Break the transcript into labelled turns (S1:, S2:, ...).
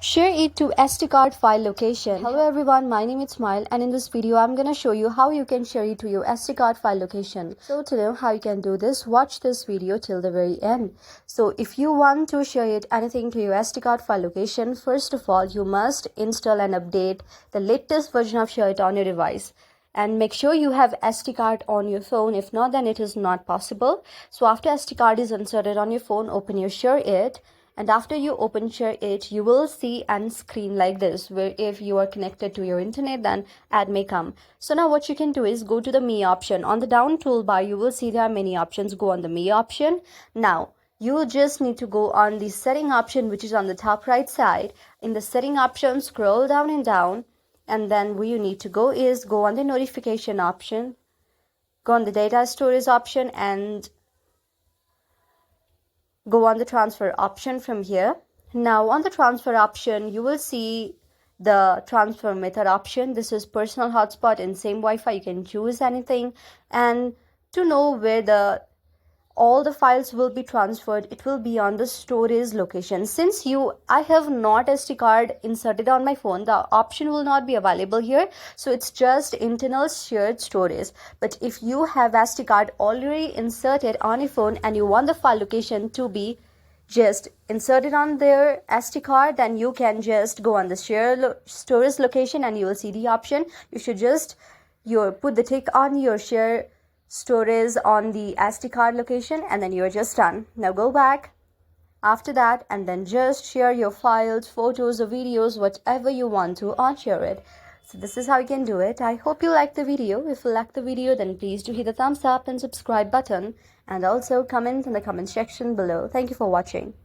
S1: Share it to SD card file location. Hello everyone, my name is Smile, and in this video I'm gonna show you how you can share it to your SD card file location. So to know how you can do this, watch this video till the very end. So if you want to share it anything to your SD card file location, first of all you must install and update the latest version of Shareit on your device. And make sure you have SD card on your phone. If not, then it is not possible. So after SD card is inserted on your phone, open your Shareit. And after you open Shareit, you will see a screen like this, where if you are connected to your internet, then ad may come. So now what you can do is go to the Me option. On the down toolbar, you will see there are many options. Go on the Me option. Now, you just need to go on the setting option, which is on the top right side. In the setting option, scroll down and down. And then where you need to go is go on the notification option. Go on the data storage option and go on the transfer option from here. Now on the transfer option, you will see the transfer method option. This is personal hotspot and same Wi-Fi. You can choose anything. And to know where all the files will be transferred, it will be on the storage location. Since I have not SD card inserted on my phone, the option will not be available here. So it's just internal shared storage. But if you have SD card already inserted on your phone and you want the file location to be just inserted on their SD card, then you can just go on the share storage location and you will see the option. You should just put the tick on your share storage on the SD card location, and then you're just done. Now go back after that and then just share your files, photos or videos, whatever you want to on Shareit. So this is how you can do it. I hope you like the video. If you like the video, then please do hit the thumbs up and subscribe button, and also comment in the comment section below. Thank you for watching.